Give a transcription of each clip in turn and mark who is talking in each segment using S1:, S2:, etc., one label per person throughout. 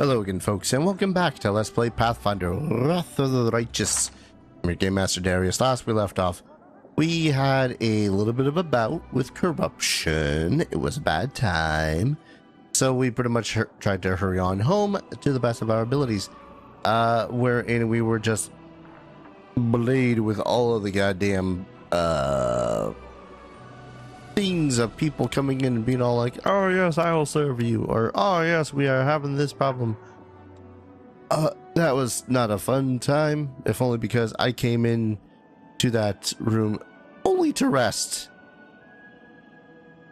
S1: Hello again, folks, and welcome back to Let's Play Pathfinder, Wrath of the Righteous. I'm your Game Master Darius. Last we left off, we had a little bit of a bout with corruption. It was a bad time. So we pretty much tried to hurry on home to the best of our abilities. Wherein we were just belayed with all of the goddamn, things of people coming in and being all like, oh yes, I will serve you, or oh yes, we are having this problem. That was not a fun time, if only because I came in to that room only to rest.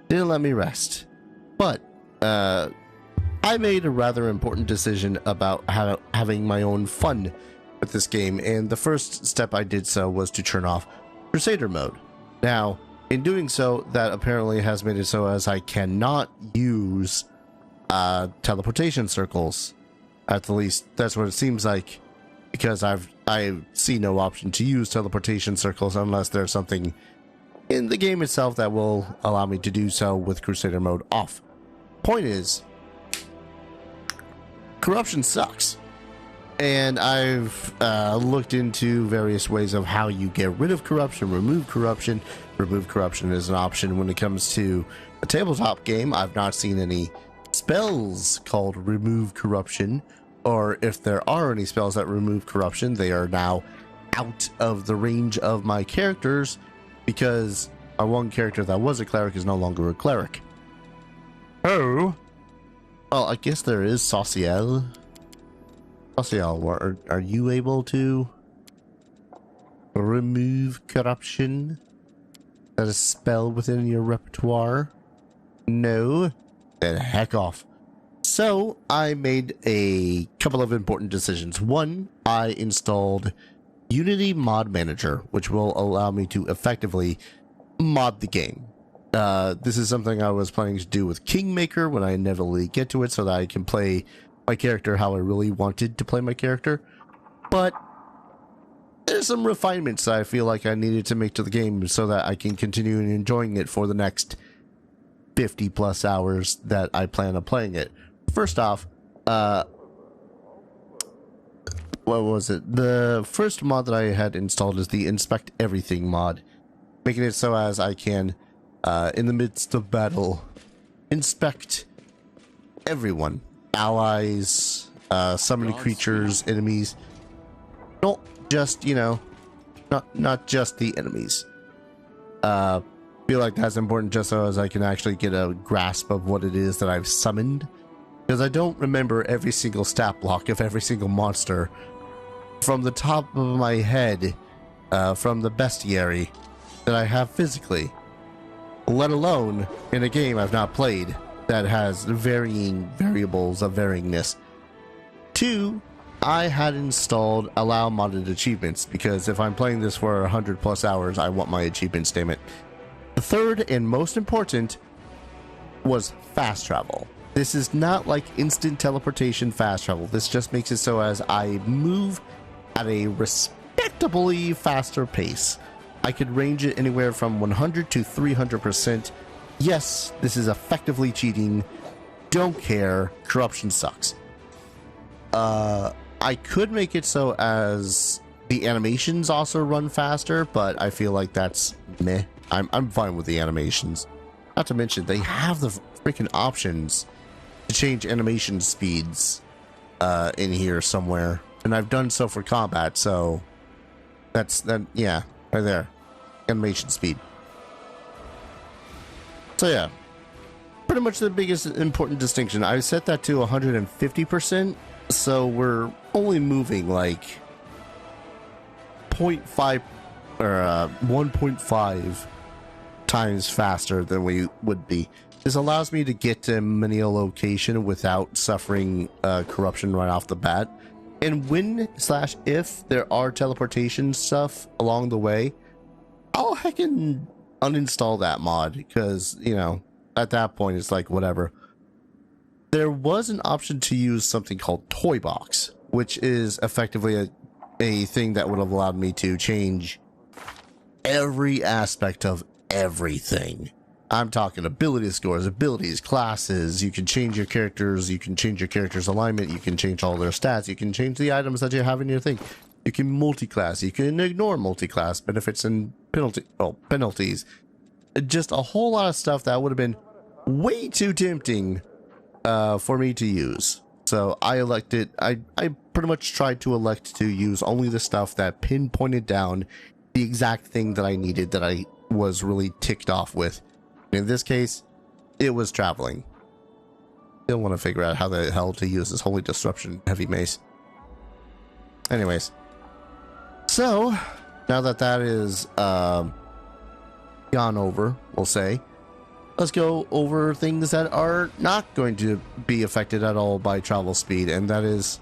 S1: Didn't let me rest. But I made a rather important decision about having my own fun with this game, and the first step I did so was to turn off Crusader mode. Now, in doing so, that apparently has made it so as I cannot use teleportation circles. At the least, that's what it seems like, because I see no option to use teleportation circles unless there's something in the game itself that will allow me to do so with Crusader mode off. Point is, corruption sucks. And I've looked into various ways of how you get rid of corruption, remove corruption. Remove corruption is an option when it comes to a tabletop game. I've not seen any spells called remove corruption, or if there are any spells that remove corruption, they are now out of the range of my characters, because our one character that was a cleric is no longer a cleric. Oh. Well, I guess there is Sauciel. Sauciel, are you able to remove corruption? Is that a spell within your repertoire? No? Then heck off. So, I made a couple of important decisions. One, I installed Unity Mod Manager, which will allow me to effectively mod the game. This is something I was planning to do with Kingmaker when I inevitably get to it, so that I can play my character how I really wanted to play my character. But there's some refinements that I feel like I needed to make to the game so that I can continue enjoying it for the next 50 plus hours that I plan on playing it. First off, what was it? The first mod that I had installed is the Inspect Everything mod, making it so as I can, in the midst of battle, inspect everyone. Allies, summoned creatures, enemies. Not just, you know, not just the enemies. Feel like that's important just so as I can actually get a grasp of what it is that I've summoned, because I don't remember every single stat block of every single monster from the top of my head, from the bestiary that I have physically, let alone in a game I've not played that has varying variables of varyingness. 2, I had installed allow modded achievements, because if I'm playing this for 100 plus hours, I want my achievements, damn it. The third and most important was fast travel. This is not like instant teleportation fast travel. This just makes it so as I move at a respectably faster pace. I could range it anywhere from 100 to 300%. Yes, this is effectively cheating. Don't care. Corruption sucks. I could make it so as the animations also run faster, but I feel like that's meh. I'm fine with the animations. Not to mention, they have the freaking options to change animation speeds in here somewhere. And I've done so for combat, so yeah, right there. Animation speed. So yeah, pretty much the biggest important distinction. I set that to 150%, so we're only moving like 0.5 or 1.5 times faster than we would be. This allows me to get to many a location without suffering corruption right off the bat. And when/if there are teleportation stuff along the way, I'll heckin' uninstall that mod, because, you know, at that point it's like whatever. There was an option to use something called Toy Box, which is effectively a thing that would have allowed me to change every aspect of everything. I'm talking ability scores, abilities, classes. You can change your characters. You can change your character's alignment. You can change all their stats. You can change the items that you have in your thing. You can multi-class. You can ignore multi-class benefits and penalties. Just a whole lot of stuff that would have been way too tempting for me to use. So I elected, I pretty much tried to elect to use only the stuff that pinpointed down the exact thing that I needed, that I was really ticked off with. In this case, it was traveling. Still want to figure out how the hell to use this Holy Disruption Heavy Mace. Anyways. So, now that that is gone over, we'll say, let's go over things that are not going to be affected at all by travel speed, and that is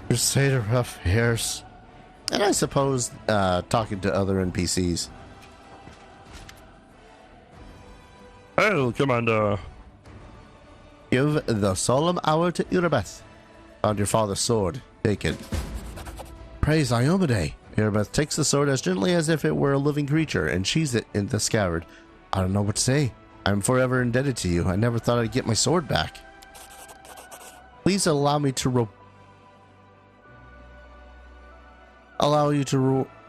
S1: Crusader Affairs. And I suppose talking to other NPCs.
S2: Hail, Commander.
S1: Give the solemn hour to Erebeth. Found your father's sword. Take it. Praise Iomade. Erebeth takes the sword as gently as if it were a living creature and sheathes it in the scabbard. I don't know what to say. I'm forever indebted to you. I never thought I'd get my sword back. Please allow me to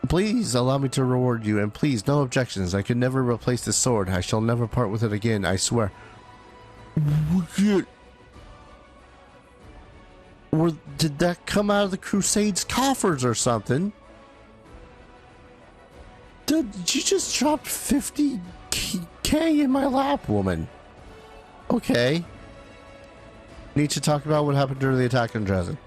S1: Please allow me to reward you, and please, no objections. I could never replace this sword. I shall never part with it again, I swear. Did that come out of the Crusades coffers or something? Did you just drop 50k in my lap, woman? Okay. Need to talk about what happened during the attack on Dresden.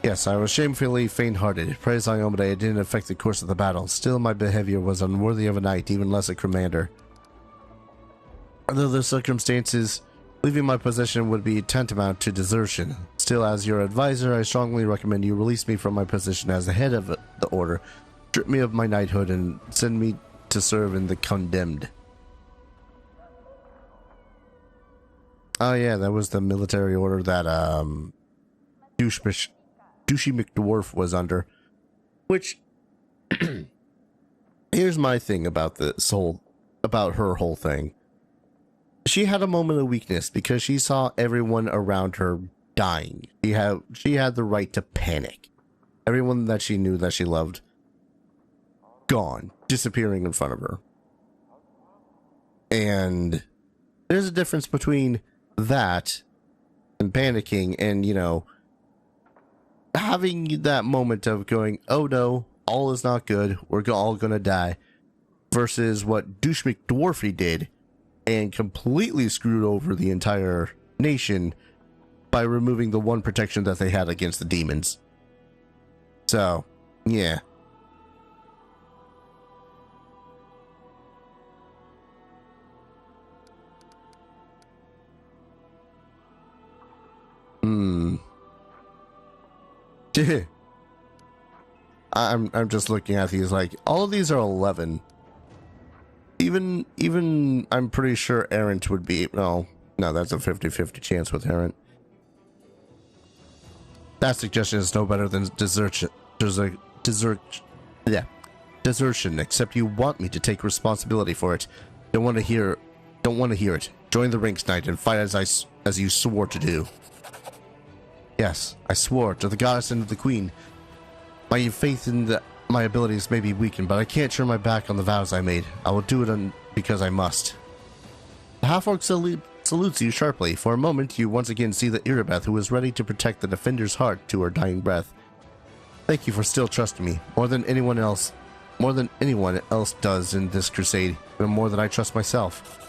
S1: Yes, I was shamefully faint-hearted. Praise Iomade, it didn't affect the course of the battle. Still, my behavior was unworthy of a knight, even less a commander. Under the circumstances, leaving my position would be tantamount to desertion. Still, as your advisor, I strongly recommend you release me from my position as the head of the order, strip me of my knighthood, and send me to serve in the condemned. Oh yeah, that was the military order that, Douchey McDwarf was under. Which, here's my thing about about her whole thing. She had a moment of weakness because she saw everyone around her dying. She had the right to panic. Everyone that she knew, that she loved, gone, disappearing in front of her. And there's a difference between that and panicking and, you know, having that moment of going, oh no, all is not good, we're all gonna die, versus what Douche McDwarfy did and completely screwed over the entire nation by removing the one protection that they had against the demons. So, yeah. I'm just looking at these, like, all of these are 11. Even I'm pretty sure Errant would be, no, that's a 50-50 chance with Errant. That suggestion is no better than desertion, except you want me to take responsibility for it. Don't want to hear it. Join the ranks, knight, and fight as you swore to do. Yes, I swore to the goddess and the queen. My faith in my abilities may be weakened, but I can't turn my back on the vows I made. I will do it because I must. The half-orc salutes you sharply. For a moment, you once again see the Erebeth, who is ready to protect the defender's heart to her dying breath. Thank you for still trusting me, more than anyone else does in this crusade, and more than I trust myself.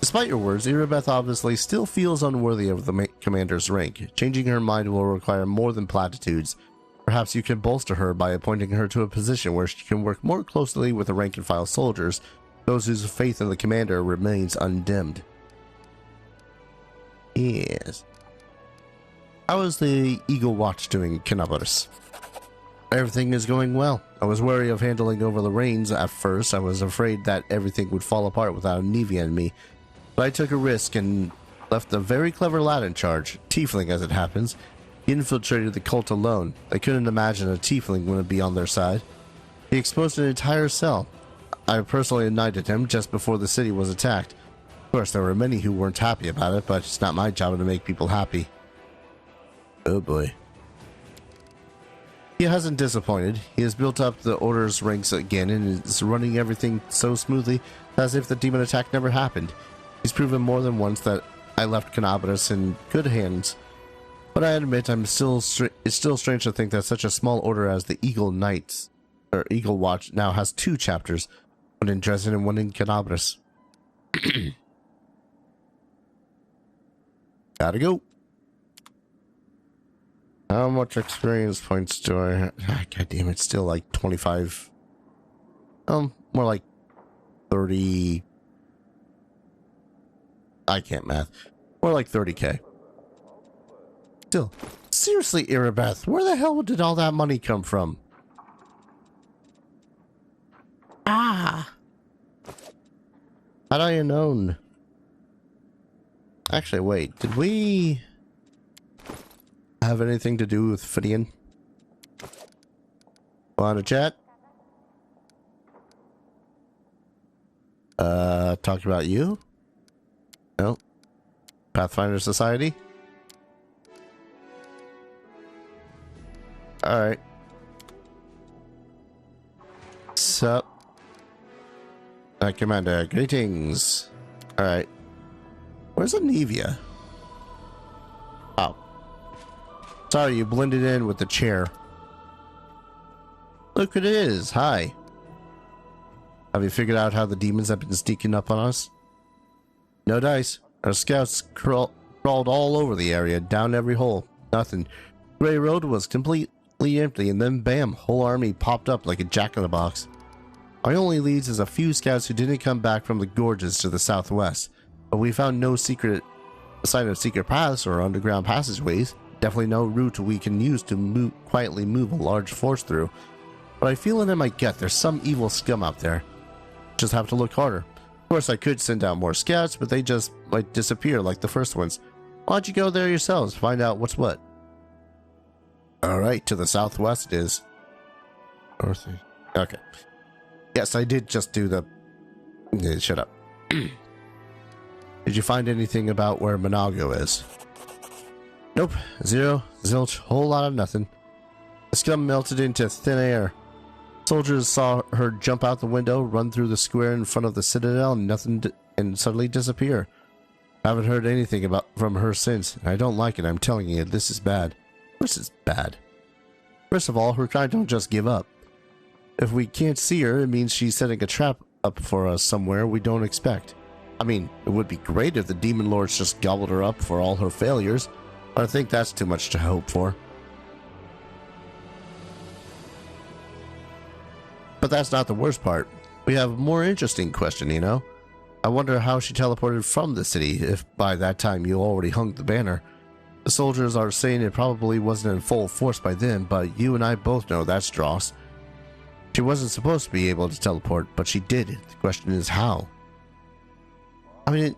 S1: Despite your words, Erebeth obviously still feels unworthy of the commander's rank. Changing her mind will require more than platitudes. Perhaps you can bolster her by appointing her to a position where she can work more closely with the rank-and-file soldiers, those whose faith in the commander remains undimmed. Yes. How is the Eagle Watch doing, Cannabis? Everything is going well. I was wary of handling over the reins at first. I was afraid that everything would fall apart without Nevia and me. But I took a risk and left a very clever lad in charge, tiefling as it happens. He infiltrated the cult alone. They couldn't imagine a tiefling wouldn't be on their side. He exposed an entire cell. I personally knighted him just before the city was attacked. Of course, there were many who weren't happy about it, but it's not my job to make people happy. Oh boy. He hasn't disappointed. He has built up the Order's ranks again and is running everything so smoothly as if the demon attack never happened. He's proven more than once that I left Canobras in good hands. But I admit it's still strange to think that such a small order as the Eagle Knights, or Eagle Watch, now has 2 chapters, one in Dresden and one in Canobras. Gotta go. How much experience points do I have? God damn it, still like 25. More like 30. I can't math. More like 30k. Still. Seriously, Irabeth, where the hell did all that money come from? Ah! Had I known? Actually, wait, did we have anything to do with Fidian? Want to chat? Talk about you? No. Pathfinder Society? Alright. Sup? Commander, greetings. Alright. Where's Anivia? Oh. Sorry, you blended in with the chair. Look what it is. Hi. Have you figured out how the demons have been sneaking up on us? No dice. Our scouts crawled all over the area, down every hole. Nothing. Grey Road was completely empty, and then bam, whole army popped up like a jack-in-the-box. Our only leads is a few scouts who didn't come back from the gorges to the southwest, but we found no sign of secret paths or underground passageways. Definitely no route we can use to quietly move a large force through. But I feel in my gut there's some evil scum out there. Just have to look harder. Of course, I could send out more scouts, but they just might disappear like the first ones. Why don't you go there yourselves, find out what's what? Alright, to the southwest it is. North. Okay. Yes, I did just do the... Shut up. Did you find anything about where Monago is? Nope. Zero. Zilch. Whole lot of nothing. The scum melted into thin air. Soldiers saw her jump out the window, run through the square in front of the citadel, and suddenly disappear. Haven't heard anything from her since. I don't like it, I'm telling you. This is bad. This is bad. First of all, her kind don't just give up. If we can't see her, it means she's setting a trap up for us somewhere we don't expect. I mean, it would be great if the demon lords just gobbled her up for all her failures, but I think that's too much to hope for. But that's not the worst part. We have a more interesting question, you know? I wonder how she teleported from the city, if by that time you already hung the banner. The soldiers are saying it probably wasn't in full force by then, but you and I both know that's dross. She wasn't supposed to be able to teleport, but she did. The question is how. I mean,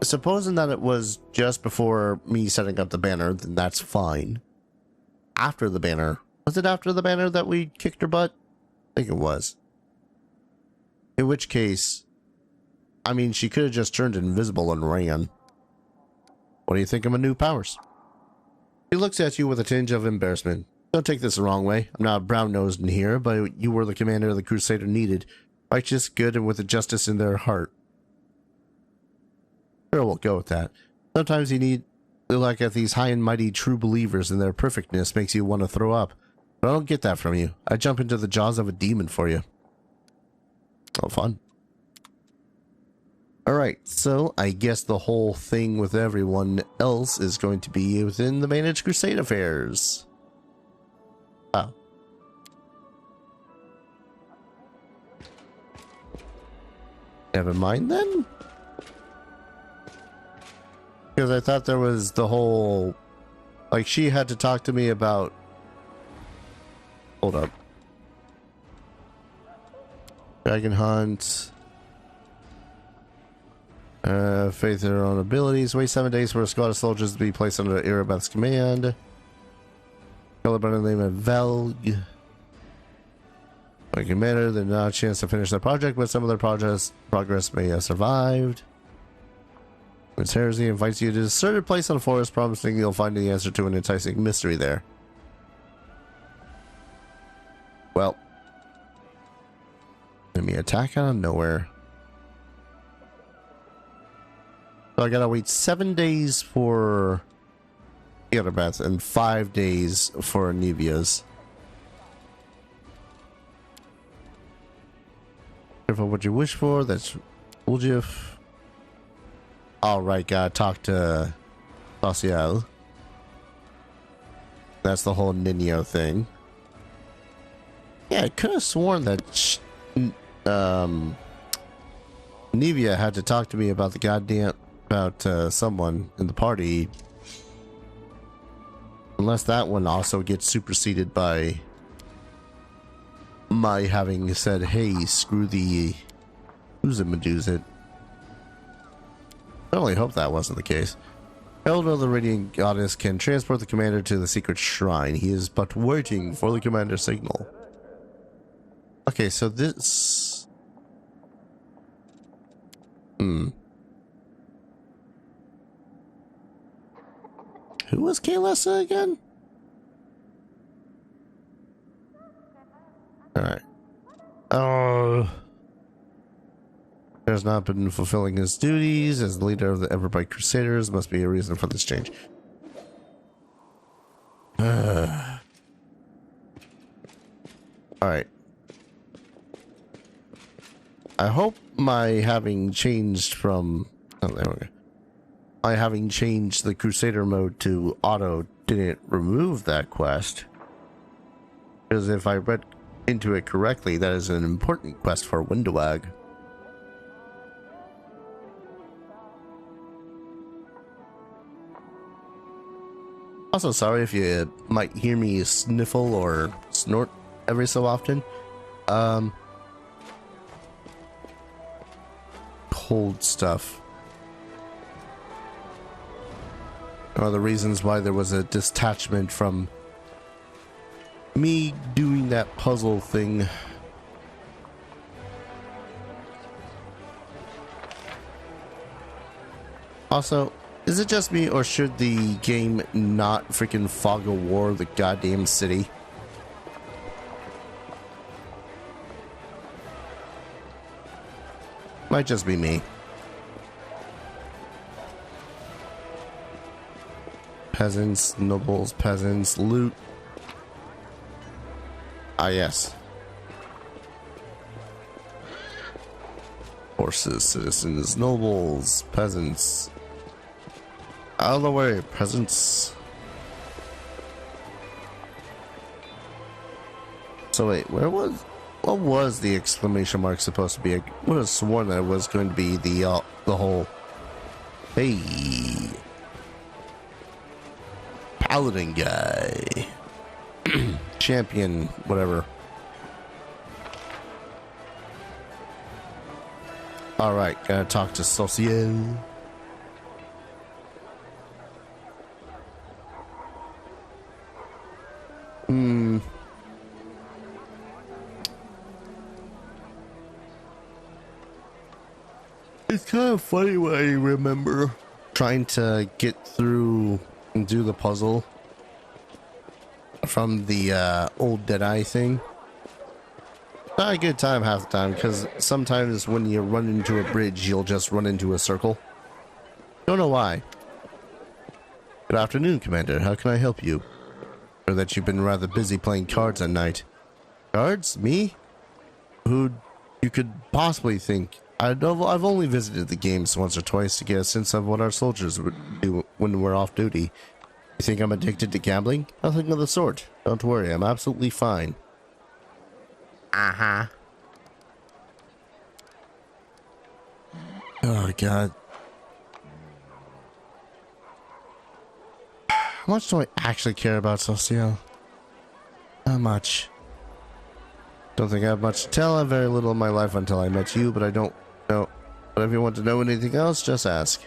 S1: supposing that it was just before me setting up the banner, then that's fine. After the banner. Was it after the banner that we kicked her butt? I think it was. In which case, I mean, she could have just turned invisible and ran. What do you think of my new powers? He looks at you with a tinge of embarrassment. Don't take this the wrong way. I'm not brown-nosed in here, but you were the commander the Crusader needed. Righteous, good, and with the justice in their heart. Sure, we'll go with that. Sometimes you need to look at these high and mighty true believers, and their perfectness makes you want to throw up. But I don't get that from you. I jump into the jaws of a demon for you. Oh, fun. Alright, so I guess the whole thing with everyone else is going to be within the Managed Crusade affairs. Oh. Never mind then? Because I thought there was the whole... Like, she had to talk to me about... Hold up. Dragon Hunt. Faith in their own abilities. Wait 7 days for a squad of soldiers to be placed under Irabeth's command. Color by the name of Velg. My commander, there's not a chance to finish their project, but some of their progress may have survived. Prince Heresy invites you to a deserted place on the forest, promising you'll find the answer to an enticing mystery there. Well, enemy attack out of nowhere. So I gotta wait 7 days for the other bats and 5 days for Anivia's. Careful what you wish for. That's Uljif. Alright, gotta talk to Social. That's the whole Nino thing. Yeah, I could have sworn that Nivea had to talk to me about the goddamn someone in the party. Unless that one also gets superseded by my having said, hey, screw the who's it Medusa. I only hope that wasn't the case. Elder of the Radiant Goddess can transport the commander to the secret shrine. He is but waiting for the commander's signal. Okay, so this... Who was Kaylessa again? Alright. Has not been fulfilling his duties as the leader of the Everbright Crusaders. Must be a reason for this change. Alright. I hope my having changed from... Oh, there we go. My having changed the Crusader mode to auto didn't remove that quest. Because if I read into it correctly, that is an important quest for Windowag. Also, sorry if you might hear me sniffle or snort every so often. Cold stuff. One of the reasons why there was a detachment from me doing that puzzle thing. Also, is it just me, or should the game not freaking fog of war the goddamn city? Might just be me. Peasants, nobles, peasants, loot. Ah, yes. Horses, citizens, nobles, peasants. Out of the way, peasants. So wait, what was the exclamation mark supposed to be? I would have sworn that it was going to be the whole, hey, paladin guy, champion, whatever. All right, gotta talk to Social. It's kind of funny when I remember trying to get through and do the puzzle from the old Deadeye thing. Not a good time half the time, because sometimes when you run into a bridge, you'll just run into a circle. Don't know why. Good afternoon, Commander. How can I help you? Or that you've been rather busy playing cards at night. Cards? Me? Who you could possibly think? I've only visited the games once or twice to get a sense of what our soldiers would do when we're off duty. You think I'm addicted to gambling? Nothing of the sort. Don't worry, I'm absolutely fine. Uh-huh. Oh, God. How much do I actually care about Social? Not much. Don't think I have much to tell. I have very little in my life until I met you, but I don't know. But if you want to know anything else, just ask.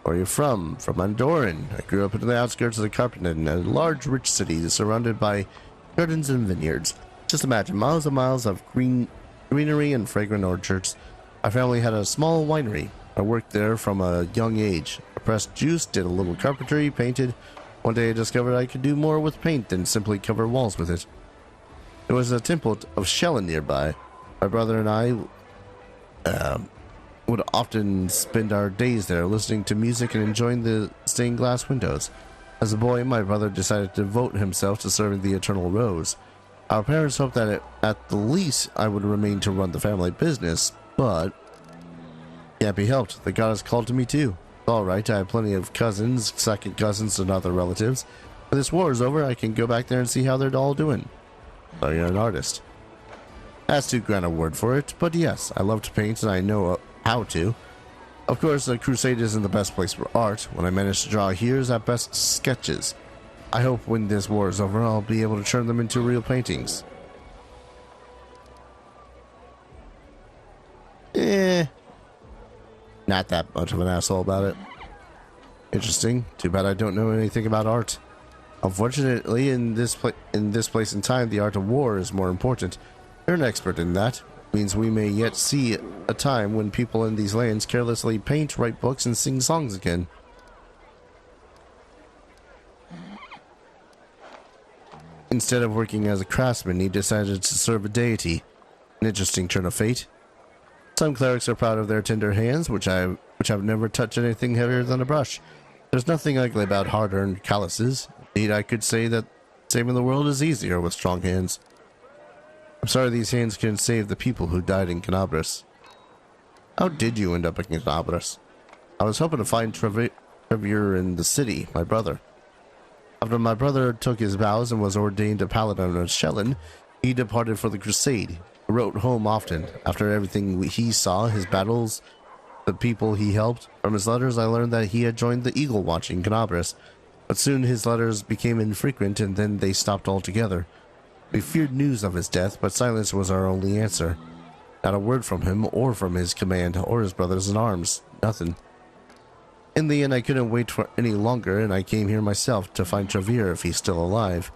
S1: Where are you from? From Andoran. I grew up in the outskirts of the Carpeted, in a large, rich city surrounded by gardens and vineyards. Just imagine, miles and miles of greenery and fragrant orchards. My family had a small winery. I worked there from a young age. I pressed juice, did a little carpentry, painted. One day I discovered I could do more with paint than simply cover walls with it. There was a temple of Shellen nearby. My brother and I would often spend our days there listening to music and enjoying the stained glass windows. As a boy, my brother decided to devote himself to serving the Eternal Rose. Our parents hoped that at the least I would remain to run the family business, but can't be helped. The goddess called to me too. Alright, I have plenty of cousins, second cousins, and other relatives. When this war is over, I can go back there and see how they're all doing. So you're an artist. That's too grand a word for it, but yes, I love to paint and I know how to. Of course, a crusade isn't the best place for art. What I manage to draw here is at best sketches. I hope when this war is over, I'll be able to turn them into real paintings. Not that much of an asshole about it. Interesting. Too bad I don't know anything about art. Unfortunately, in this place and time, the art of war is more important. You're an expert in that. Means we may yet see a time when people in these lands carelessly paint, write books, and sing songs again. Instead of working as a craftsman, he decided to serve a deity. An interesting turn of fate. Some clerics are proud of their tender hands, which have never touched anything heavier than a brush. There's nothing ugly about hard-earned calluses. Indeed, I could say that saving the world is easier with strong hands. I'm sorry these hands couldn't save the people who died in Canabras. How did you end up in Canabras? I was hoping to find Trevor in the city, my brother. After my brother took his vows and was ordained a paladin of Shellen, he departed for the crusade. He wrote home often. After everything he saw, his battles, the people he helped, from his letters I learned that he had joined the Eagle Watch in Canabras. But soon his letters became infrequent and then they stopped altogether. We feared news of his death, but silence was our only answer. Not a word from him, or from his command, or his brothers in arms. Nothing. In the end, I couldn't wait for any longer, and I came here myself to find Trevor if he's still alive.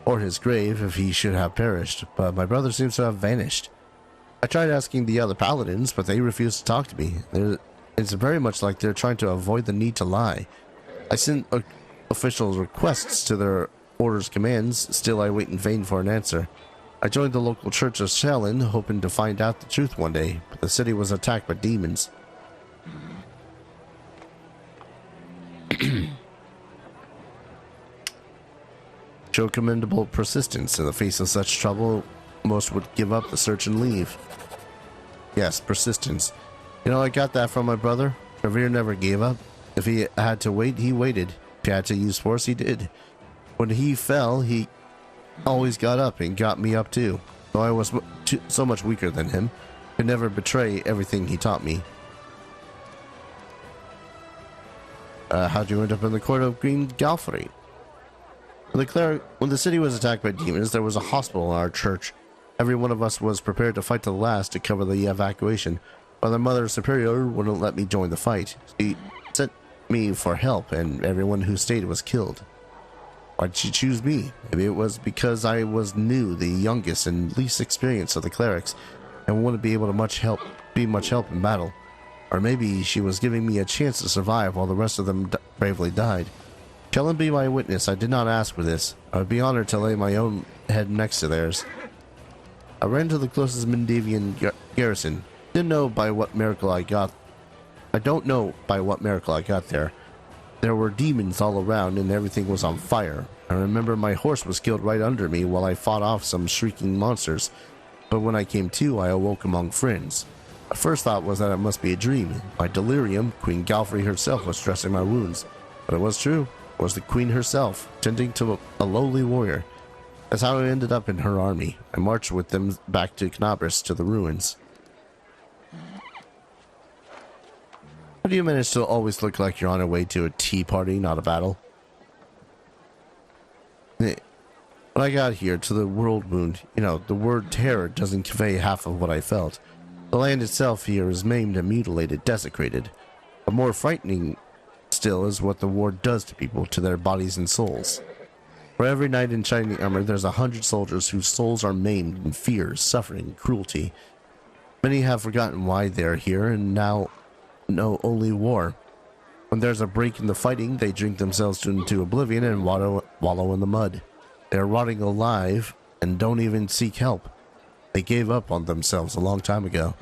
S1: Or his grave if he should have perished, but my brother seems to have vanished. I tried asking the other paladins, but they refused to talk to me. It's very much like they're trying to avoid the need to lie. I sent official requests to their orders commands, still I wait in vain for an answer. I joined the local church of Shellen, hoping to find out the truth one day, but the city was attacked by demons. Show commendable persistence. In the face of such trouble, most would give up the search and leave. Yes, persistence. You know, I got that from my brother. Trevor never gave up. If he had to wait, he waited. If he had to use force, he did. When he fell, he always got up and got me up too. Though I was so much weaker than him, could never betray everything he taught me. How'd you end up in the court of Green Galfrey? When the city was attacked by demons, there was a hospital in our church. Every one of us was prepared to fight to the last to cover the evacuation, but the Mother Superior wouldn't let me join the fight. She sent me for help, and everyone who stayed was killed. Why'd she choose me? Maybe it was because I was new, the youngest and least experienced of the clerics, and wouldn't be able to be much help in battle. Or maybe she was giving me a chance to survive while the rest of them bravely died. Shellen be my witness, I did not ask for this. I would be honored to lay my own head next to theirs. I ran to the closest Mendavian garrison. I don't know by what miracle I got there. There were demons all around and everything was on fire. I remember my horse was killed right under me while I fought off some shrieking monsters. But when I came to, I awoke among friends. My first thought was that it must be a dream. My delirium, Queen Galfrey herself was dressing my wounds. But it was true. It was the queen herself, tending to a lowly warrior. That's how I ended up in her army. I marched with them back to Canabras to the ruins. How do you manage to always look like you're on your way to a tea party, not a battle? When I got here to the world wound, the word terror doesn't convey half of what I felt. The land itself here is maimed and mutilated, desecrated. But more frightening still is what the war does to people, to their bodies and souls. For every knight in shining armor, there's 100 soldiers whose souls are maimed in fear, suffering, and cruelty. Many have forgotten why they are here and now know only war. When there's a break in the fighting, they drink themselves into oblivion and wallow in the mud. They are rotting alive and don't even seek help. They gave up on themselves a long time ago.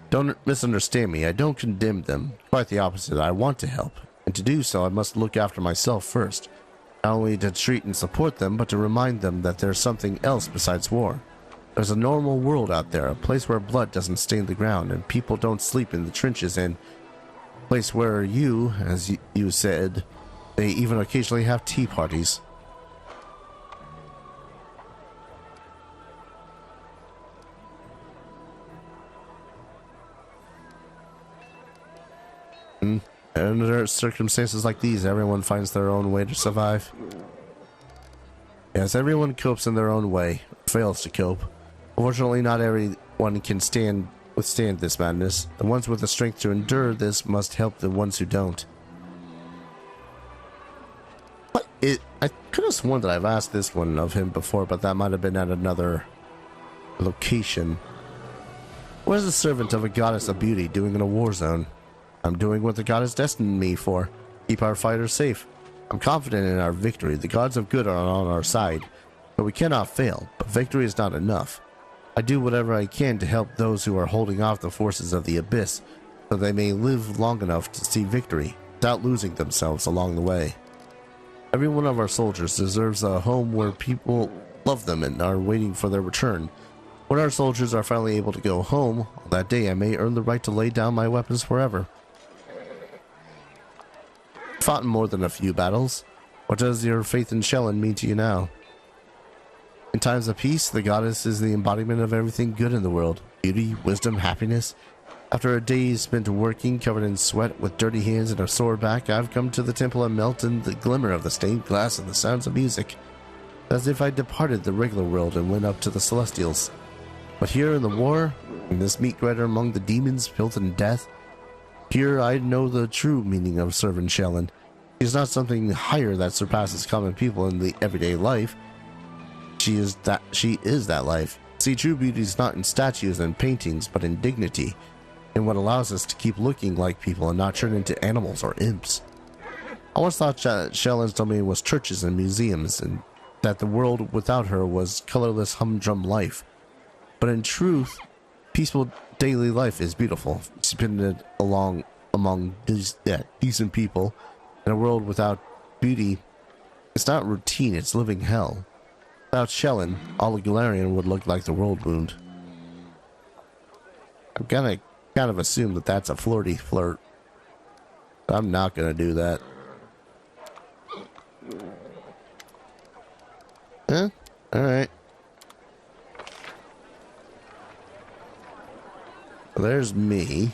S1: Don't misunderstand me, I don't condemn them. Quite the opposite, I want to help. And to do so, I must look after myself first. Not only to treat and support them, but to remind them that there's something else besides war. There's a normal world out there, a place where blood doesn't stain the ground and people don't sleep in the trenches, and a place where you, as you said, they even occasionally have tea parties. Under circumstances like these, everyone finds their own way to survive. Yes, everyone copes in their own way, fails to cope. Unfortunately, not everyone can withstand this madness. The ones with the strength to endure this must help the ones who don't. I could have sworn that I've asked this one of him before, but that might have been at another location. What is a servant of a goddess of beauty doing in a war zone? I'm doing what the goddess destined me for. Keep our fighters safe. I'm confident in our victory. The gods of good are on our side. But we cannot fail. But victory is not enough. I do whatever I can to help those who are holding off the forces of the abyss, so they may live long enough to see victory, without losing themselves along the way. Every one of our soldiers deserves a home where people love them and are waiting for their return. When our soldiers are finally able to go home, on that day I may earn the right to lay down my weapons forever. Fought in more than a few battles. What does your faith in Shellen mean to you now? In times of peace, the goddess is the embodiment of everything good in the world. Beauty, wisdom, happiness. After a day spent working, covered in sweat, with dirty hands and a sore back, I've come to the temple and melt in the glimmer of the stained glass and the sounds of music, as if I departed the regular world and went up to the celestials. But here in the war, in this meat grinder among the demons, filth and death, here I know the true meaning of servant Shellen. She is not something higher that surpasses common people in the everyday life. She is that life. See, true beauty is not in statues and paintings, but in dignity, in what allows us to keep looking like people and not turn into animals or imps. I once thought that Shellen's domain was churches and museums, and that the world without her was colorless humdrum life. But in truth, peaceful daily life is beautiful, spent along among decent people. In a world without beauty, it's not routine, it's living hell. Without Shellen, all of Galarian would look like the world wound. I'm gonna kind of assume that that's a flirty flirt. I'm not gonna do that. Huh? Alright. There's me.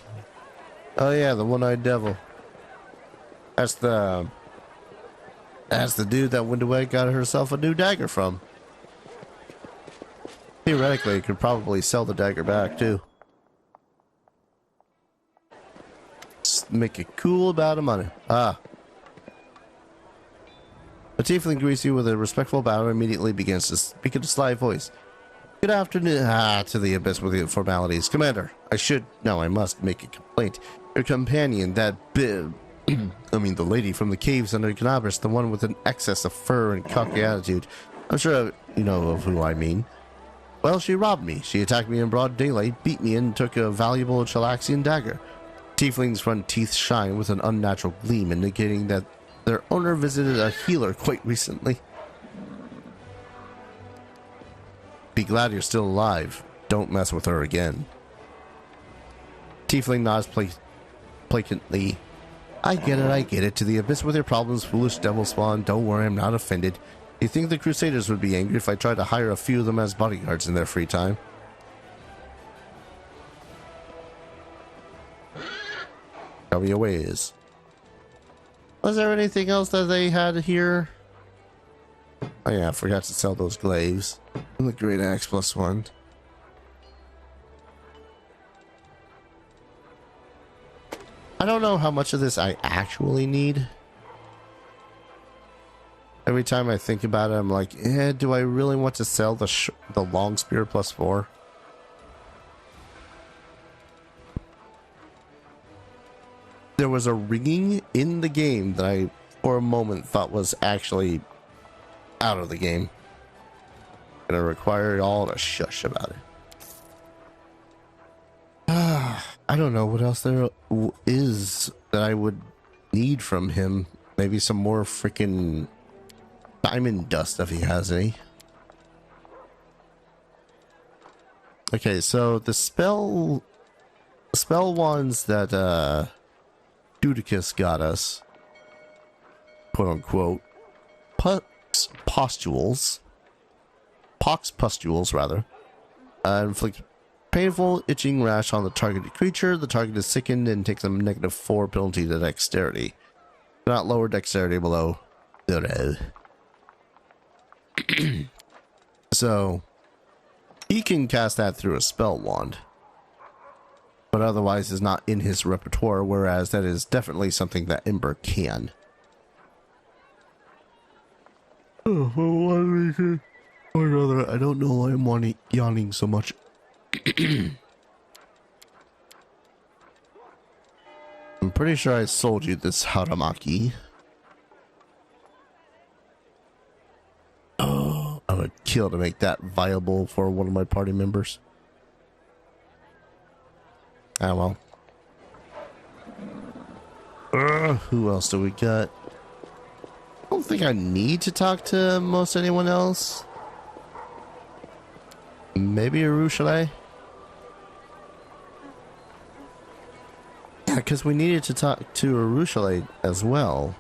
S1: Oh yeah, the one-eyed devil. That's the dude that went away, got herself a new dagger from. Theoretically, could probably sell the dagger back too. Just make a cool amount of money. Ah. The tiefling greets you with a respectful bow and immediately begins to speak in a sly voice. Good afternoon. To the abyss with the formalities. Commander, I must make a complaint. Your companion, that the lady from the caves under Canabras, the one with an excess of fur and cocky attitude. I'm sure you know of who I mean. Well, she robbed me. She attacked me in broad daylight, beat me, and took a valuable Chalaxian dagger. Tiefling's front teeth shine with an unnatural gleam, indicating that their owner visited a healer quite recently. Be glad you're still alive. Don't mess with her again. Tiefling nods placantly. I get it. To the abyss with your problems, foolish devil spawn. Don't worry, I'm not offended. You think the Crusaders would be angry if I tried to hire a few of them as bodyguards in their free time? Tell me your ways. Was there anything else that they had here? Oh yeah, I forgot to sell those glaives. And the great axe +1. I don't know how much of this I actually need. Every time I think about it, I'm like, do I really want to sell the long spear +4? There was a ringing in the game that I, for a moment, thought was actually out of the game. Gonna require y'all to shush about it. I don't know what else there is that I would need from him. Maybe some more freaking diamond dust if he has any. Okay, so the spell wands that Juuuust got us, quote unquote, pustules rather, inflict painful itching rash on the targeted creature. The target is sickened and takes a -4 penalty to dexterity. Do not lower dexterity below 0. So he can cast that through a spell wand, but otherwise is not in his repertoire, whereas that is definitely something that Ember can. Oh, for one reason or another, I don't know why I'm yawning so much. I'm pretty sure I sold you this Haramaki. Oh, I would kill to make that viable for one of my party members. Ah, well. Who else do we got? I don't think I need to talk to most anyone else. Maybe Arushale? Yeah, because we needed to talk to Arushale as well.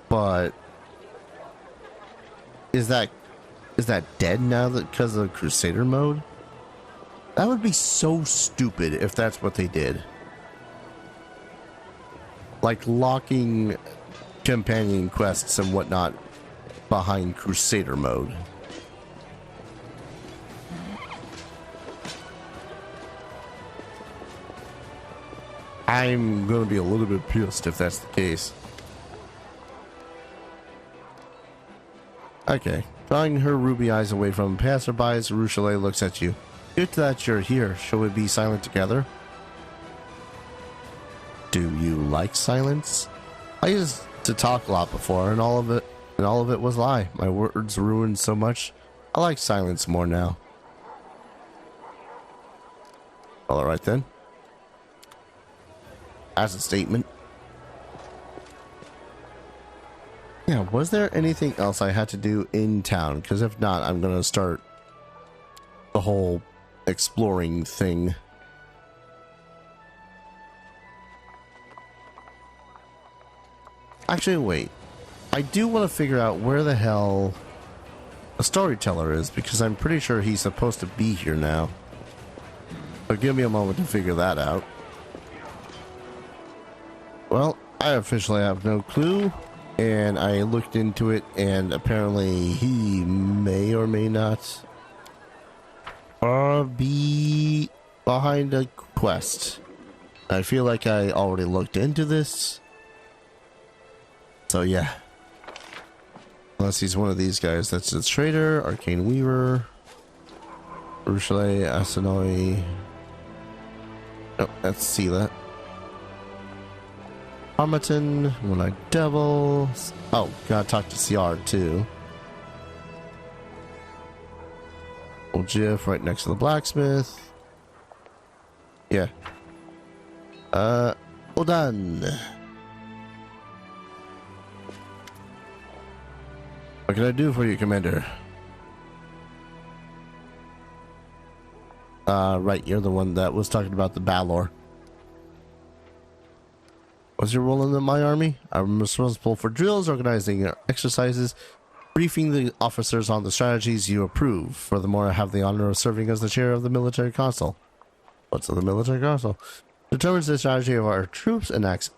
S1: But is that dead now that because of Crusader mode? That would be so stupid if that's what they did. Like locking companion quests and whatnot behind Crusader mode. I'm gonna be a little bit pissed if that's the case. Okay, drawing her ruby eyes away from passerbys, Arushale looks at you. Good that you're here. Shall we be silent together? Do you like silence? I used to talk a lot before, and all of it was lie. My words ruined so much. I like silence more now. All right then. As a statement. Yeah, was there anything else I had to do in town? Because if not, I'm going to start the whole exploring thing. Actually, wait. I do want to figure out where the hell a storyteller is, because I'm pretty sure he's supposed to be here now. But give me a moment to figure that out. Well, I officially have no clue. And I looked into it, and apparently he may or may not be behind a quest. I feel like I already looked into this. So yeah. Unless he's one of these guys. That's the Trader, Arcane Weaver, Arushale, Asanoi. Oh, let's see that. Armaton, One-Eyed Devil. Oh, gotta talk to CR too. Old Jiff right next to the blacksmith. Yeah. All done. What can I do for you, Commander? Right, you're the one that was talking about the Balor. What's your role in my army? I'm responsible for drills, organizing exercises, briefing the officers on the strategies you approve. Furthermore, I have the honor of serving as the chair of the military council. What's the military council? Determines the strategy of our troops, enacts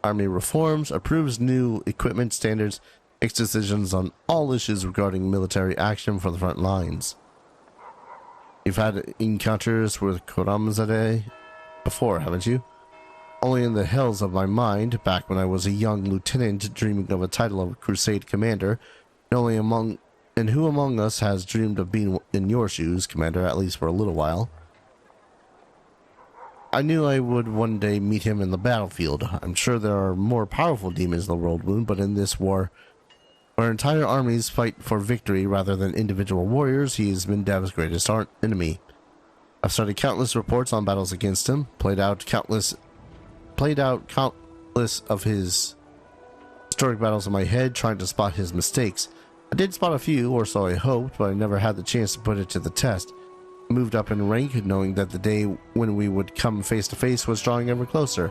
S1: army reforms, approves new equipment standards, makes decisions on all issues regarding military action for the front lines. You've had encounters with Koramzadeh before, haven't you? only in the hells of my mind, back when I was a young lieutenant dreaming of a title of crusade commander, and who among us has dreamed of being in your shoes, Commander, at least for a little while? I knew I would one day meet him in the battlefield. I'm sure there are more powerful demons in the world, Moon, but in this war, where entire armies fight for victory rather than individual warriors, he has been Dev's greatest enemy. I've studied countless reports on battles against him, played out countless of his historic battles in my head, trying to spot his mistakes. I did spot a few, or so I hoped, but I never had the chance to put it to the test. I moved up in rank, knowing that the day when we would come face to face was drawing ever closer.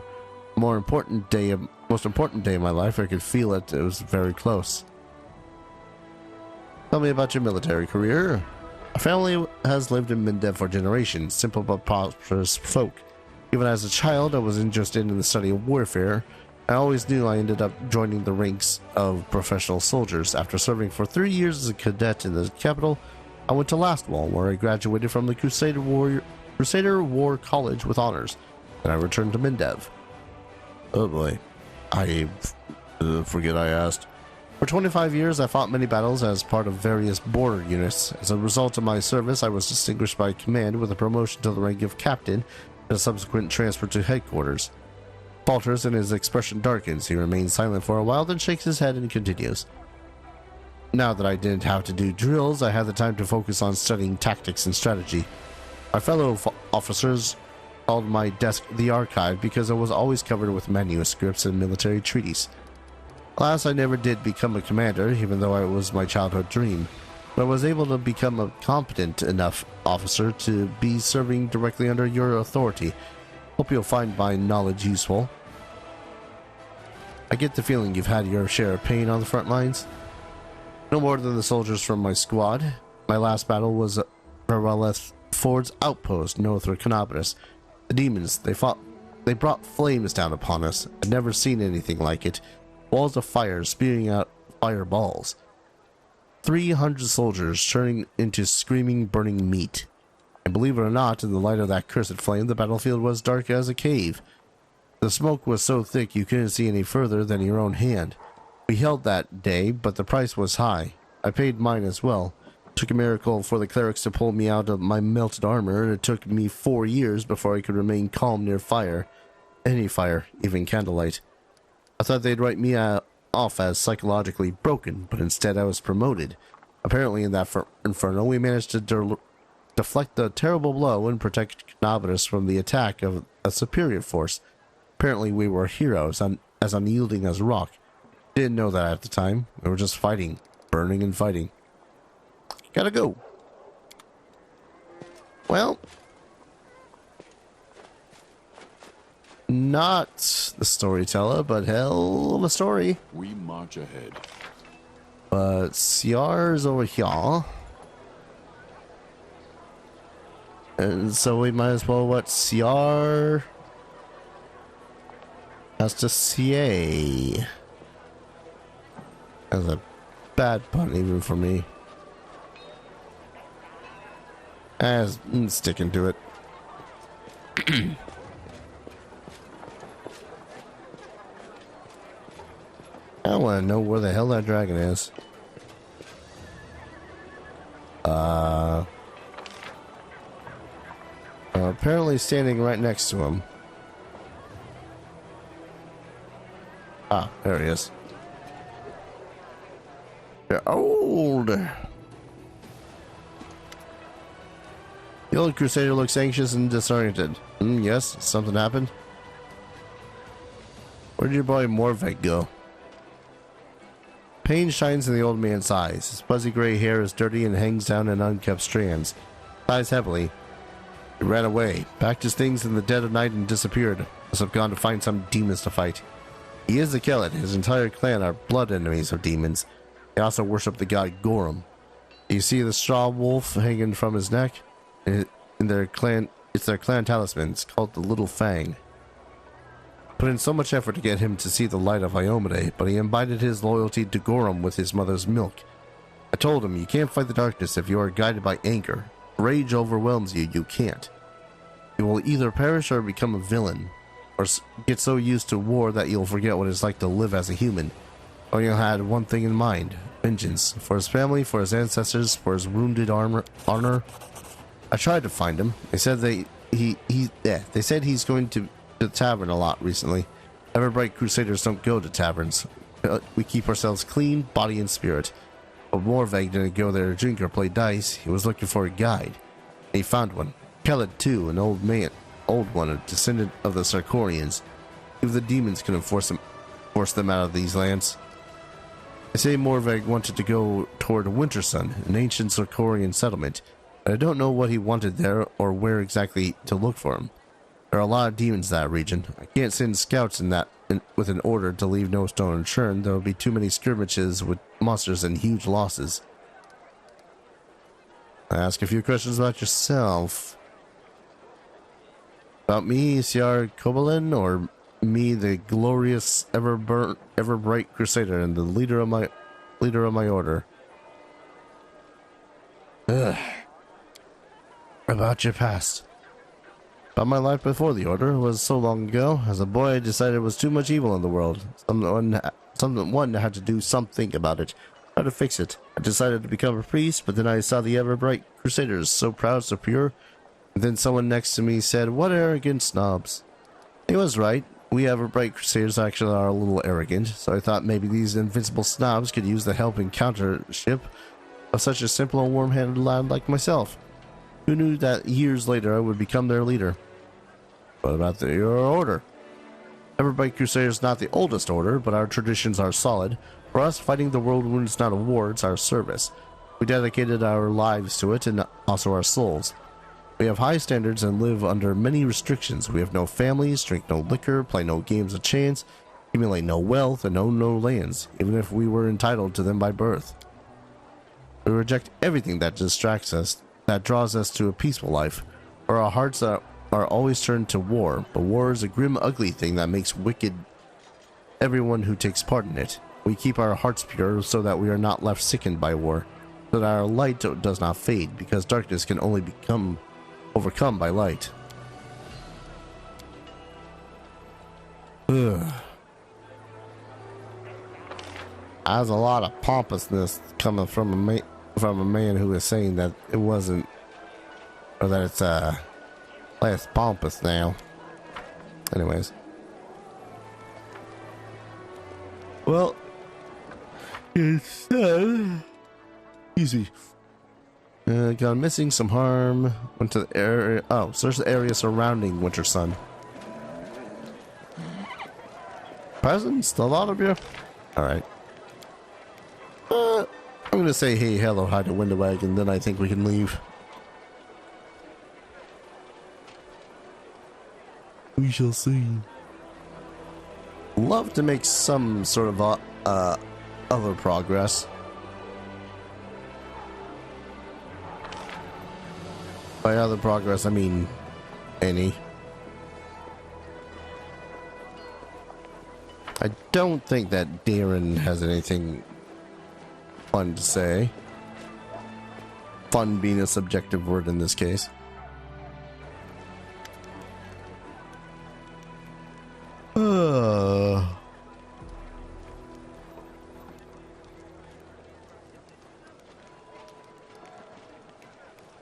S1: The most important day of my life, I could feel it. It was very close. Tell me about your military career. Our family has lived in Mindev for generations, simple but prosperous folk. Even as a child, I was interested in the study of warfare. I always knew I ended up joining the ranks of professional soldiers. After serving for 3 years as a cadet in the capital, I went to Lastwall, where I graduated from the Crusader War College with honors, and I returned to Mindev. Oh boy, I forget I asked. For 25 years, I fought many battles as part of various border units. As a result of my service, I was distinguished by command with a promotion to the rank of captain and a subsequent transfer to headquarters. Falters and his expression darkens. He remains silent for a while, then shakes his head and continues. Now that I didn't have to do drills, I had the time to focus on studying tactics and strategy. My fellow officers called my desk the archive because it was always covered with manuscripts and military treaties. Alas, I never did become a commander, even though it was my childhood dream. But I was able to become a competent enough officer to be serving directly under your authority. Hope you'll find my knowledge useful. I get the feeling you've had your share of pain on the front lines. No more than the soldiers from my squad. My last battle was at Vareleth Ford's outpost north of Canopus. The demons, they brought flames down upon us. I'd never seen anything like it. Walls of fire spewing out fireballs. 300 soldiers turning into screaming, burning meat. And believe it or not, in the light of that cursed flame, the battlefield was dark as a cave. The smoke was so thick you couldn't see any further than your own hand. We held that day, but the price was high. I paid mine as well. It took a miracle for the clerics to pull me out of my melted armor, and it took me 4 years before I could remain calm near fire. Any fire, even candlelight. I thought they'd write me off as psychologically broken, but instead I was promoted. Apparently in that inferno, we managed to deflect the terrible blow and protect Canopus from the attack of a superior force. Apparently we were heroes, as unyielding as rock. Didn't know that at the time. We were just fighting, burning and fighting. Gotta go. Well, not the storyteller, but hell of a story.
S3: We march ahead.
S1: But Ciar's over here. And so we might as well what Ciar has to say. That's a bad pun even for me. I'm sticking to it. I want to know where the hell that dragon is. Apparently standing right next to him. Ah, there he is. You're old. The old crusader looks anxious and disoriented. Yes, something happened. Where did your boy Morvek go? Pain shines in the old man's eyes. His fuzzy gray hair is dirty and hangs down in unkept strands. Sighs heavily. He ran away, packed his things in the dead of night and disappeared. Must have gone to find some demons to fight. He is the Kellet. His entire clan are blood enemies of demons. They also worship the god Gorum. You see the straw wolf hanging from his neck? In their clan, it's their clan talisman. It's called the Little Fang. Put in so much effort to get him to see the light of Iomade, but he imbibed his loyalty to Gorum with his mother's milk. I told him, you can't fight the darkness if you are guided by anger. Rage overwhelms you, you can't. You will either perish or become a villain. get so used to war that you'll forget what it's like to live as a human. O'Neill had one thing in mind: vengeance for his family, for his ancestors, for his wounded honor. I tried to find him. They said they said he's going to the tavern a lot recently. Everbright Crusaders don't go to taverns. We keep ourselves clean, body and spirit. But Morveg didn't go there to drink or play dice. He was looking for a guide. He found one. Kellett too, an old one, a descendant of the Sarkorians. If the demons couldn't force them out of these lands. They say Morveg wanted to go toward Wintersun, an ancient Sarkorian settlement, but I don't know what he wanted there or where exactly to look for him. There are a lot of demons in that region. I can't send scouts with an order to leave no stone unturned. There will be too many skirmishes with monsters and huge losses. I ask a few questions about yourself. About me, Siar Kobalin, or me, the glorious, ever bright crusader and the leader of my order. Ugh. About your past. About my life before the order was so long ago. As a boy, I decided there was too much evil in the world. Someone had to do something about it. How to fix it. I decided to become a priest, but then I saw the ever-bright crusaders, so proud, so pure. And then someone next to me said, "What arrogant snobs." He was right. We ever-bright crusaders actually are a little arrogant, so I thought maybe these invincible snobs could use the help and countership of such a simple and warm-handed lad like myself. Who knew that years later I would become their leader? What about your order? Everbright Crusader is not the oldest order, but our traditions are solid. For us, fighting the world wound is not a war, it's our service. We dedicated our lives to it, and also our souls. We have high standards and live under many restrictions. We have no families, drink no liquor, play no games of chance, accumulate no wealth, and own no lands, even if we were entitled to them by birth. We reject everything that distracts us, that draws us to a peaceful life, for our hearts are always turned to war, but war is a grim, ugly thing that makes wicked everyone who takes part in it. We keep our hearts pure so that we are not left sickened by war, so that our light does not fade, because darkness can only become overcome by light. Ugh. There's a lot of pompousness coming from a man who is saying that it wasn't, or that it's less pompous now. Anyways. Well, it's easy. Gone missing, some harm. Went to the area. Oh, so there's the area surrounding Wintersun. Presents? A lot of you? Alright. I'm gonna say hey, hello, hi to Windowag, and then I think we can leave. We shall see. Love to make some sort of other progress. By other progress, I mean any. I don't think that Darren has anything fun to say. Fun being a subjective word in this case.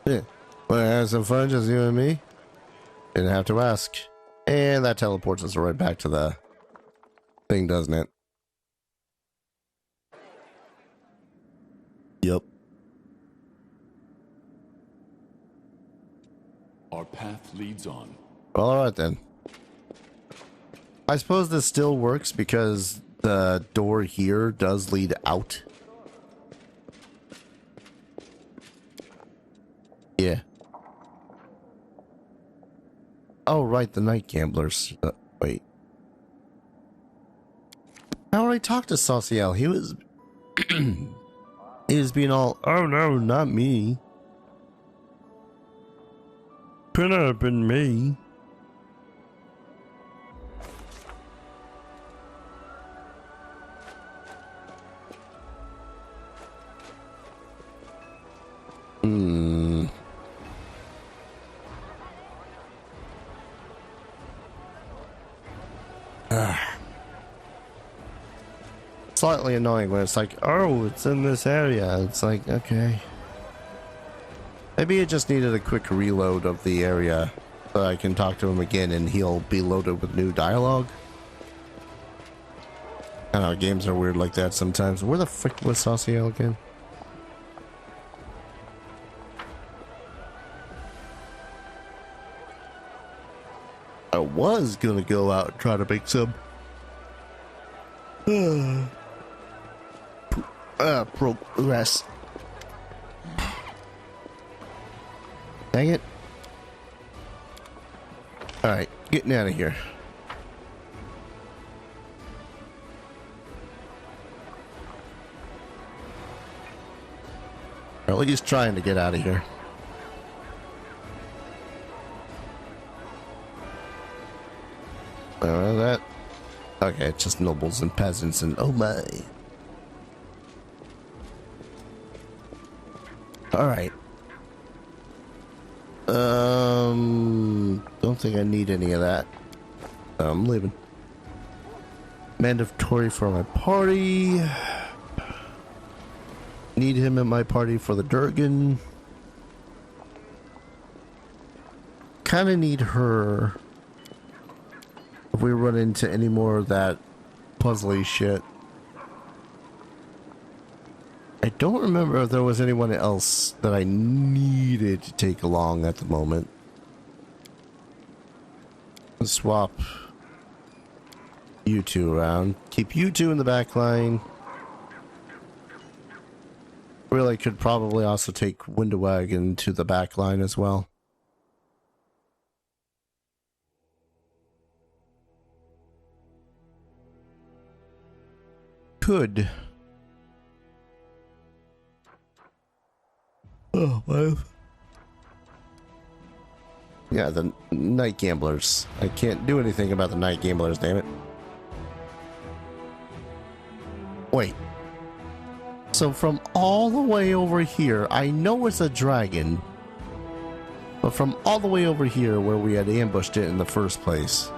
S1: Yeah. Want to have some fun, just you and me? Didn't have to ask. And that teleports us right back to the thing, doesn't it? Yep.
S3: Our path leads on.
S1: Well, alright then. I suppose this still works because the door here does lead out. Yeah. Oh, right, the night gamblers. Wait. I already talked to Sauciel. He was... he was being all, oh no, not me. Could have been me. slightly annoying when it's like, oh, it's in this area. It's like, okay. Maybe it just needed a quick reload of the area so I can talk to him again and he'll be loaded with new dialogue. I don't know, games are weird like that sometimes. Where the frick was Sauciel again? I was gonna go out and try to make some progress. Dang it. Alright, getting out of here. Or at least trying to get out of here. That. Okay, it's just nobles and peasants and oh my. Alright. Don't think I need any of that. I'm leaving. Mandatory for my party. Need him in my party for the Durgan. Kinda need her if we run into any more of that puzzly shit. I don't remember if there was anyone else that I needed to take along at the moment. Let's swap you two around. Keep you two in the back line. Really could probably also take Window Wagon to the back line as well. Could. Oh, my. Yeah, the night gamblers. I can't do anything about the night gamblers, damn it. Wait. So from all the way over here, I know it's a dragon. But from all the way over here where we had ambushed it in the first place.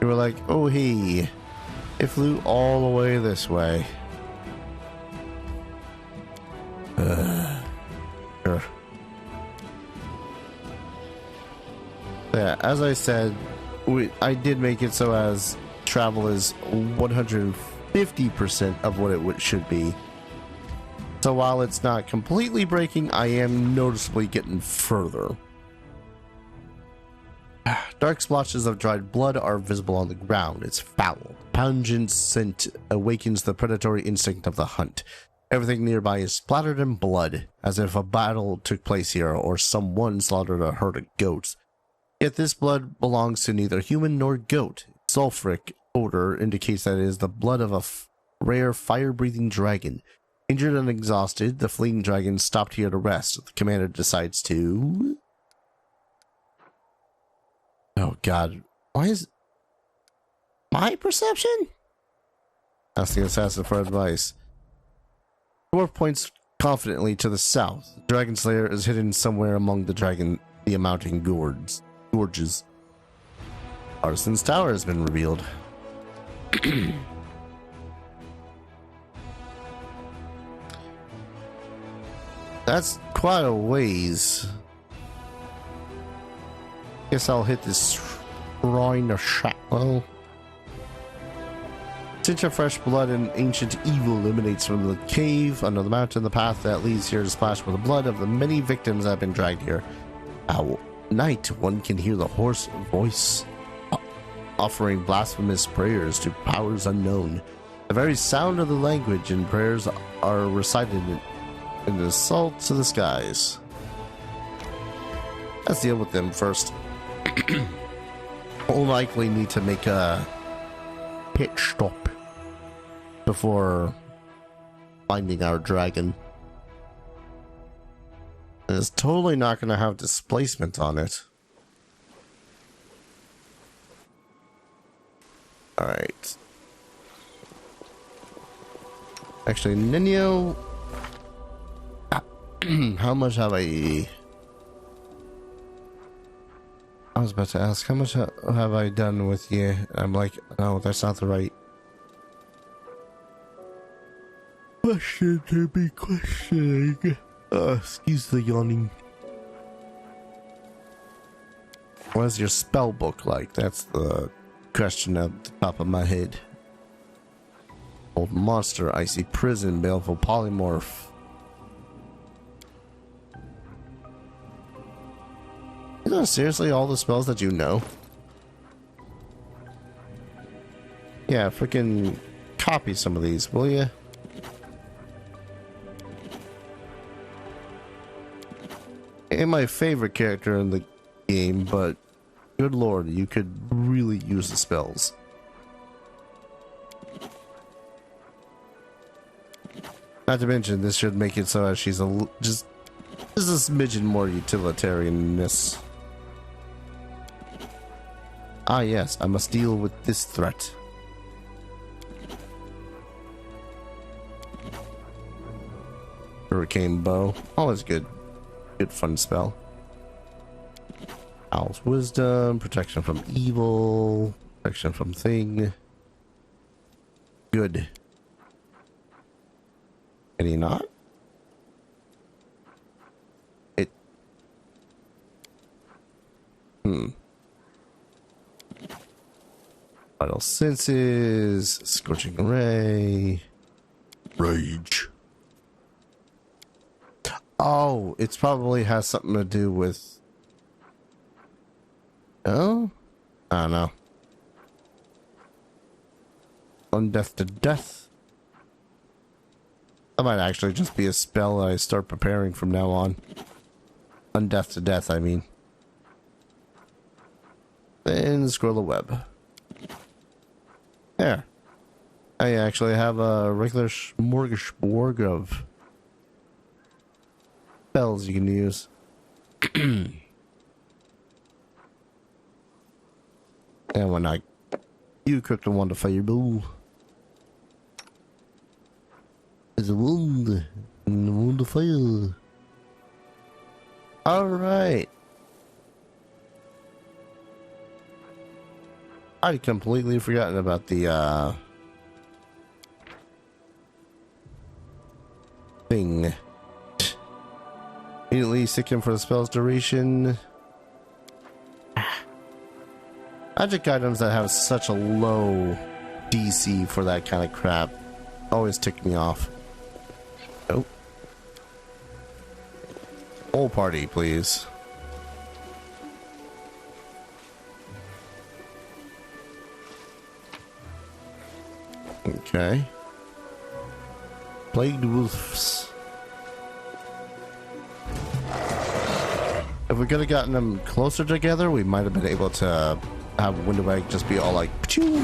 S1: You were like, oh hey, it flew all the way this way. Sure. Yeah, as I said, I did make it so as travel is 150% of what it should be. So while it's not completely breaking, I am noticeably getting further. Dark splotches of dried blood are visible on the ground. It's foul. Pungent scent awakens the predatory instinct of the hunt. Everything nearby is splattered in blood, as if a battle took place here or someone slaughtered a herd of goats. Yet this blood belongs to neither human nor goat. Sulfuric odor indicates that it is the blood of a rare fire-breathing dragon. Injured and exhausted, the fleeing dragon stopped here to rest. The commander decides to... Oh god, why is... My perception? Ask the assassin for advice. Dwarf points confidently to the south. The dragon slayer is hidden somewhere among the mounting gorges. Artisan's Tower has been revealed. That's quite a ways. Guess I'll hit this shrine of Shatwell. Stench of fresh blood and ancient evil emanates from the cave under the mountain. The path that leads here is splashed with the blood of the many victims that have been dragged here. At night, one can hear the hoarse voice offering blasphemous prayers to powers unknown. The very sound of the language and prayers are recited in the assault to the skies. Let's deal with them first. We'll likely need to make a pit stop before finding our dragon. And it's totally not going to have displacement on it. Alright. Actually, Nino, how much have I... I was about to ask, how much have I done with you? I'm like, no, that's not the right question to be questioning. Excuse the yawning. What is your spell book like? That's the question at the top of my head. Old monster, icy prison, baleful polymorph. Is that seriously all the spells that you know? Yeah, freaking copy some of these, will ya? Ain't my favorite character in the game, but good lord, you could really use the spells. Not to mention, this should make it so as she's just a smidgen more utilitarianness. Ah yes, I must deal with this threat. Hurricane bow, always good. Good fun spell. Owl's wisdom, protection from evil, protection from thing. Good. Can he not? Vital senses, scorching ray, rage. Oh, it probably has something to do with. Oh, I don't know. Undeath to death. That might actually just be a spell I start preparing from now on. Undeath to death, I mean. Then scroll the web. There. I actually have a regular smorgasbord of spells you can use. And when you cook the one to fireball. There's a wound. And the wound to fire. Alright. I'd completely forgotten about the thing. Immediately stick him for the spell's duration. Magic items that have such a low DC for that kind of crap always tick me off. Nope. Whole party, please. Okay. Plagued wolves. If we could have gotten them closer together, we might have been able to have Windoweg just be all like, Pachoo!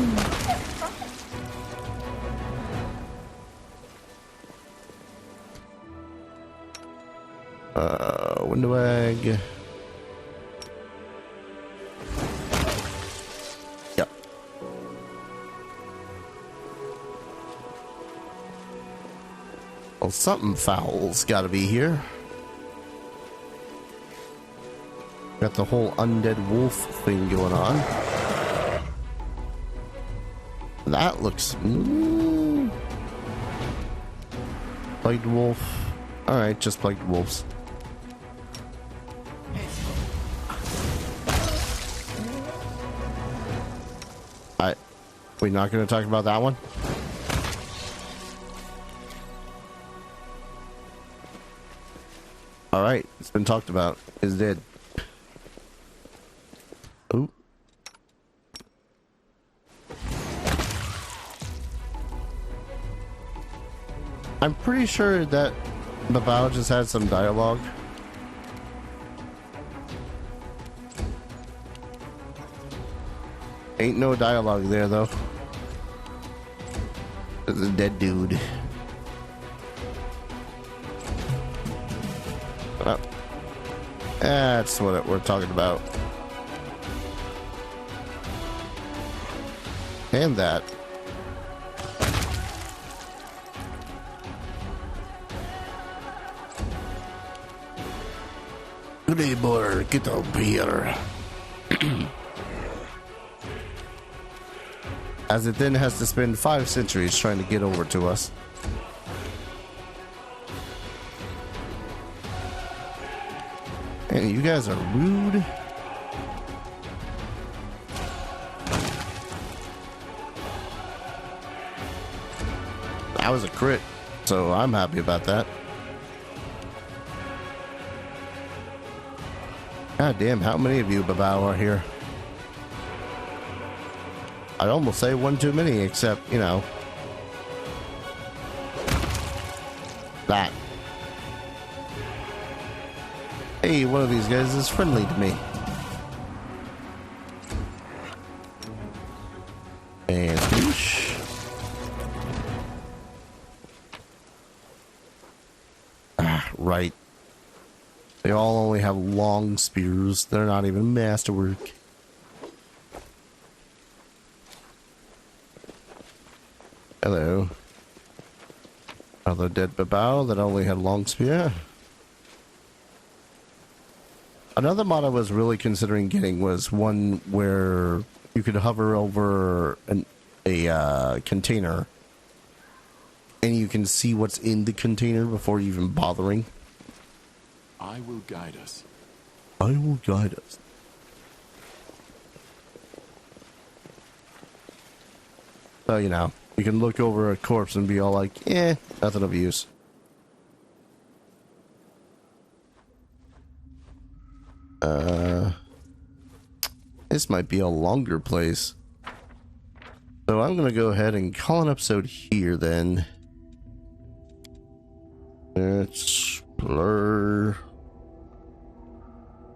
S1: Windoweg. Yep. Well, something foul's gotta be here. Got the whole undead wolf thing going on. That looks... Plagued wolf. Alright, just plagued wolves. We're not going to talk about that one? Alright, it's been talked about. It's dead. Ooh. I'm pretty sure that the bow just had some dialogue. Ain't no dialogue there though. It's a dead dude. That's what we're talking about. And that. Good day, boy. Get up here. As it then has to spend 5 centuries trying to get over to us. Man, you guys are rude. That was a crit, so I'm happy about that. God damn, how many of you Babao are here? I'd almost say one too many, except, you know, that. Hey, one of these guys is friendly to me. And whoosh. Ah, right. They all only have long spears. They're not even masterwork. Hello. Another dead Babao that only had long spear. Another mod I was really considering getting was one where you could hover over a container and you can see what's in the container before you even bothering.
S3: I will guide us.
S1: I will guide us. So, you know, you can look over a corpse and be all like, eh, nothing of use. This might be a longer place. So I'm going to go ahead and call an episode here then. Explore.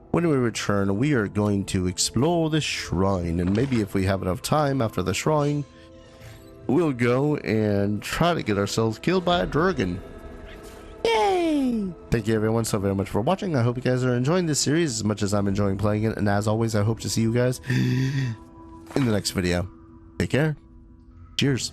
S1: When we return, we are going to explore the shrine, and maybe if we have enough time after the shrine, we'll go and try to get ourselves killed by a dragon. Yay! Thank you everyone so very much for watching. I hope you guys are enjoying this series as much as I'm enjoying playing it, and as always, I hope to see you guys in the next video. Take care. Cheers.